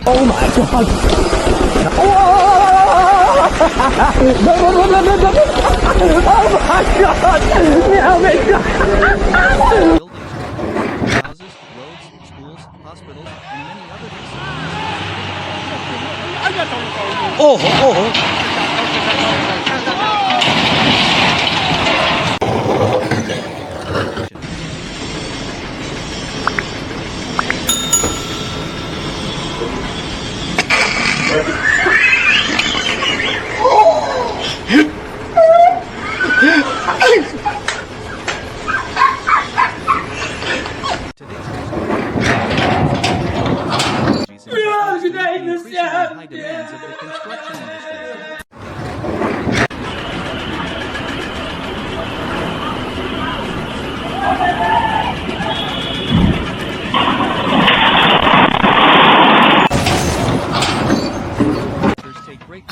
Oh my god! Oh my god! Meow, meow. Houses, roads, schools, hospitals, and many other facilities. Oh, oh. High demands of the construction industry. Take great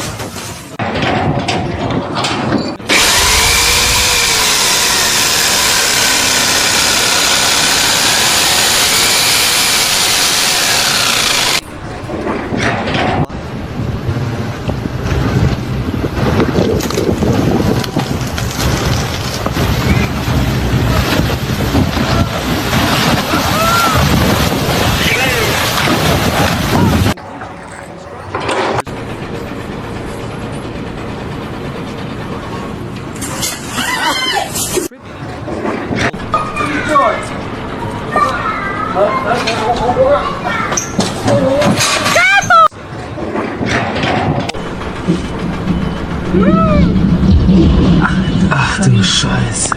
Ach du Scheiße.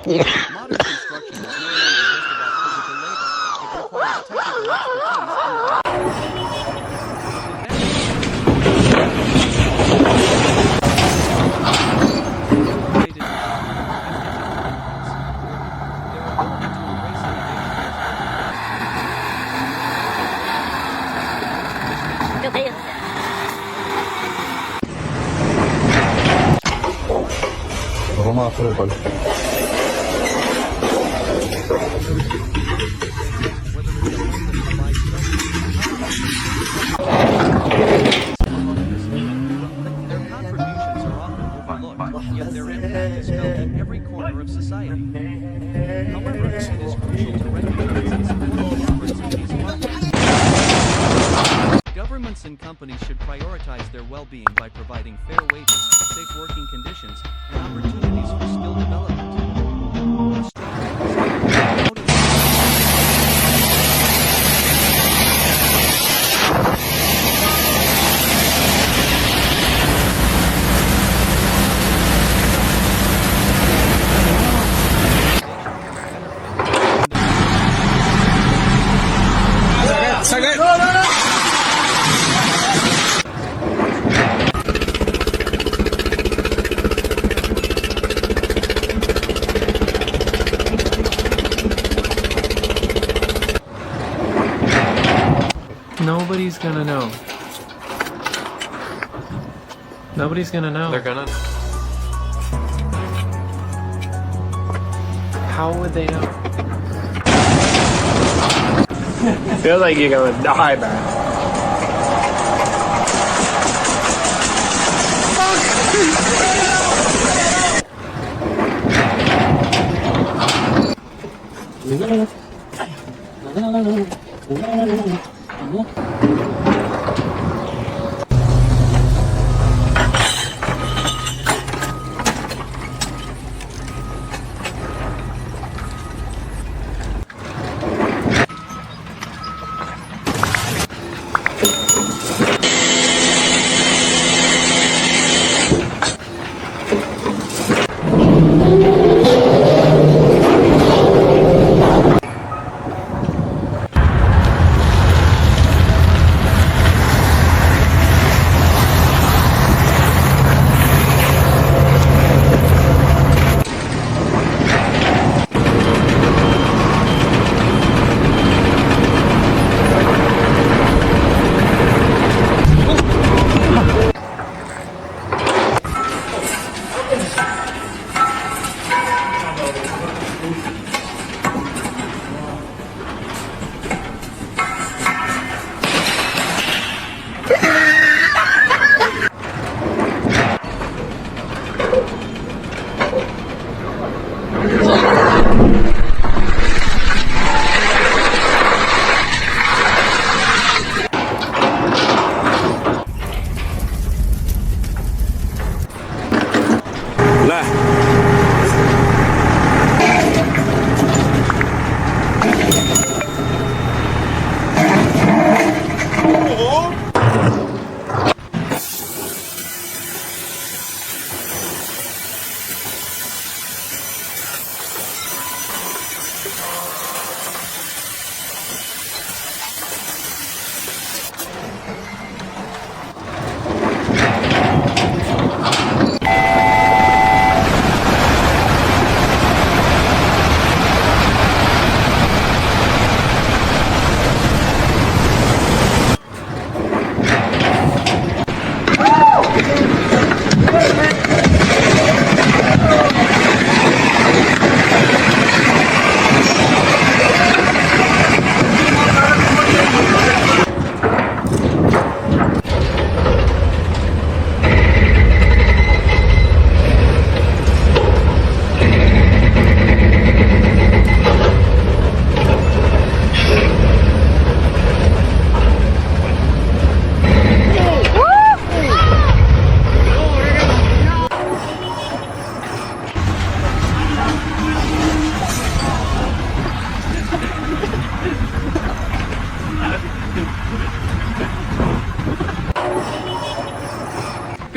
Modern construction is no longer just about physical labor. It requires technical Roma Fútbol. Yet their impact is felt in every corner of society. However, it is crucial to recognize and support the efforts of these partners. Governments and companies should prioritize their well-being by providing fair wages, safe working conditions, and opportunities for skill development. A strong, Nobody's gonna know. Nobody's gonna know. They're gonna. How would they know? Feels like you're gonna die, man.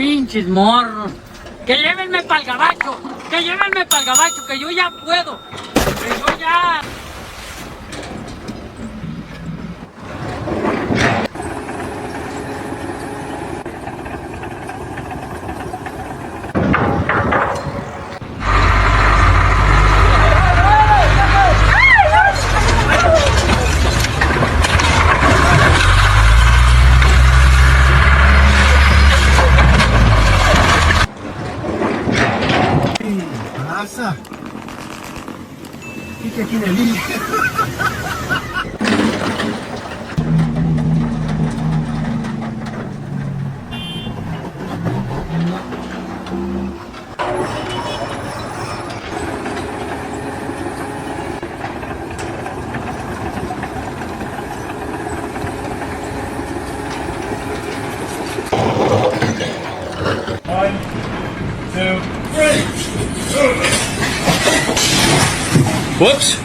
pinches morros. Que llévenme pa'l gabacho. Que llévenme pa'l gabacho. Que yo ya puedo. Que yo ya... Pasa. ¿Qué aquí en el límite? Whoops.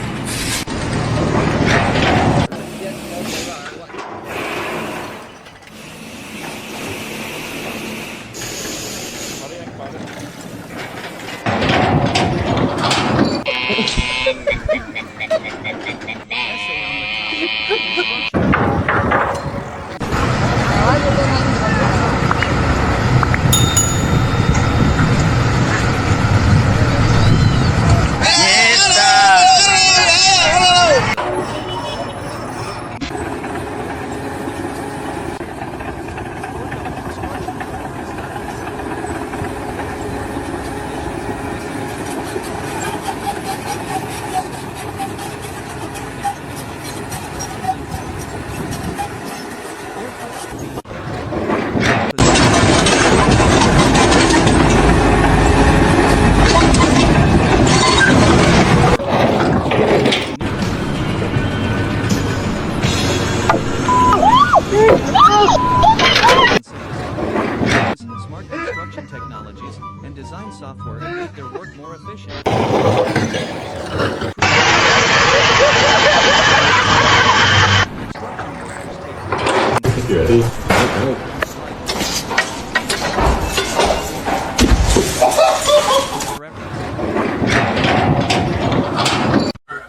Smart construction technologies and design software to make their work more efficient.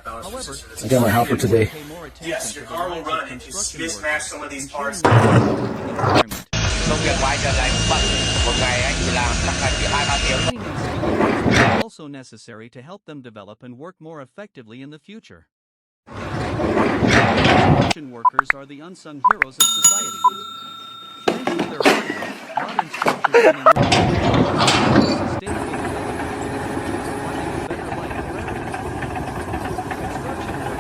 However, I got my helper today. Yes, your car will run if you mismatch some of these parts. Công việc của anh giờ này cũng bận. Một ngày anh chỉ làm chắc là chỉ 2-3 tiếng. is also necessary to help them develop and work more effectively in the future. Construction workers are the unsung heroes of society. Thanks to their hard work, modern structures can emerge sustainable development, providing a better life for everyone. Construction workers are the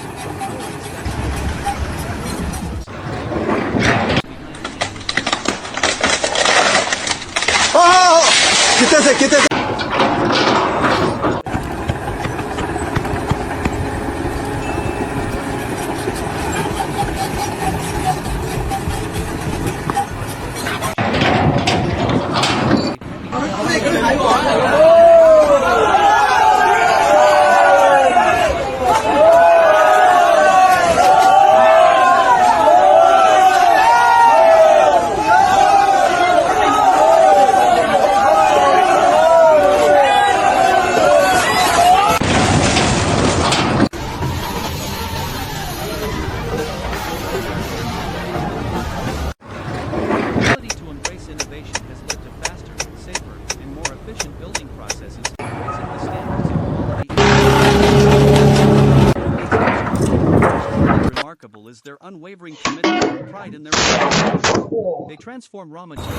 foundation of modern civilization. ¡Quítese, quítese! Is their unwavering commitment and pride in their work. They transform raw materials.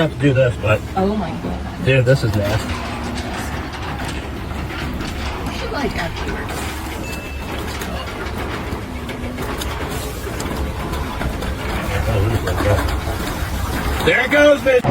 have to do this, but Oh my god. dude, this is nasty. I should like afterwards. There it goes, bitch.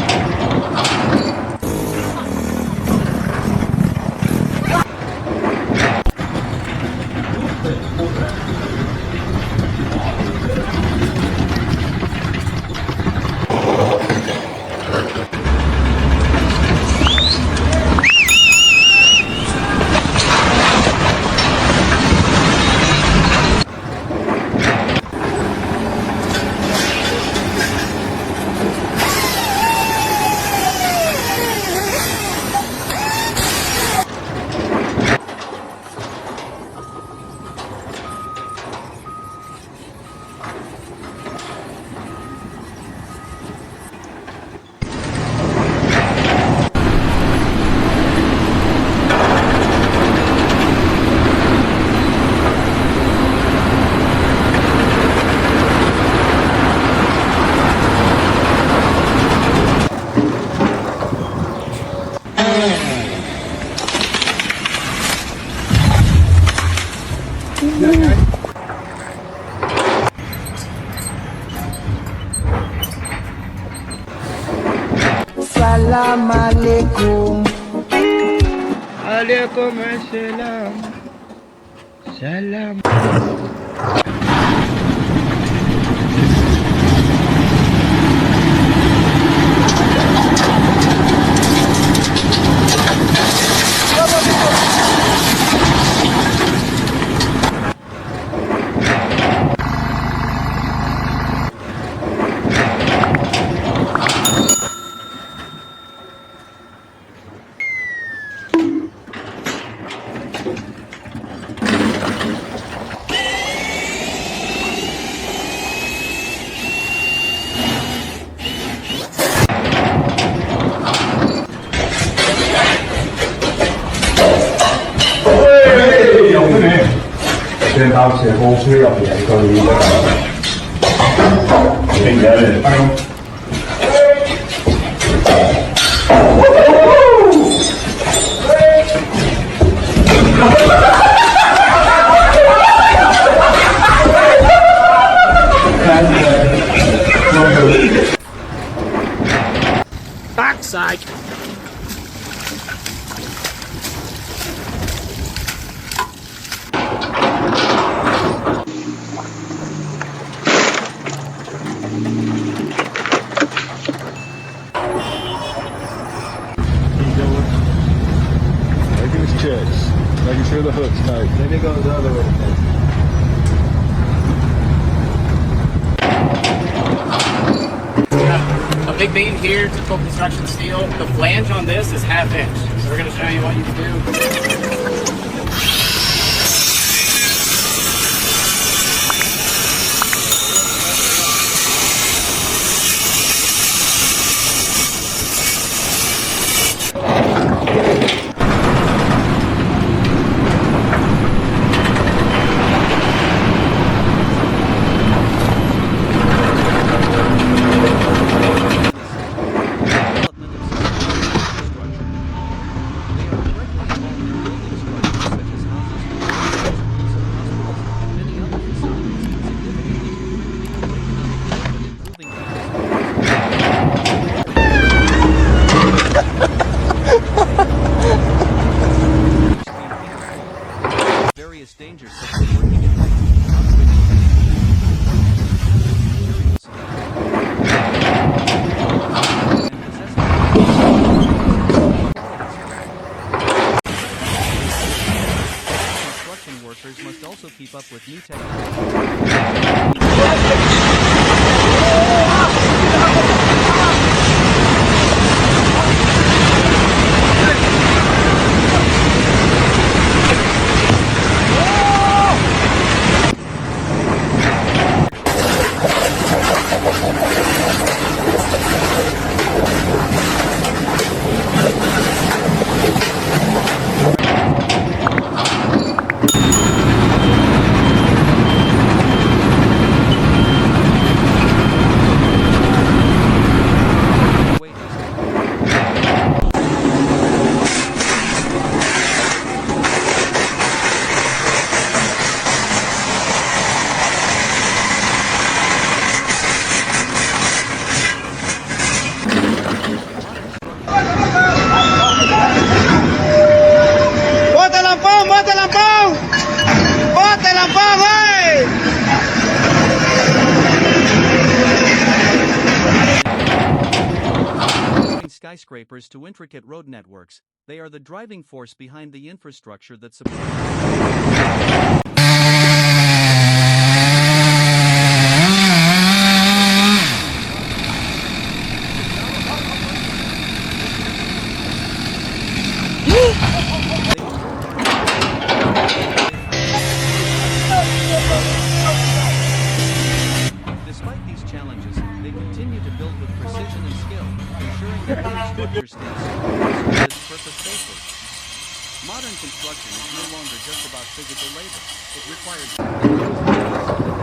Salam alaikum. Alaikum assalam. Salam. Backside. Making his checks. Making sure the hook's tight. Then he goes the other way. A big beam here, typical construction steel. The flange on this is 1/2 inch. So we're going to show you what you can do. Various dangers such as working in construction workers must also keep up with new technology. Skyscrapers to intricate road networks, they are the driving force behind the infrastructure that supports. Despite these challenges, they continue to build with precision and skill, ensuring that their structure stays strong and serves its purpose safely. Modern construction is no longer just about physical labor. It requires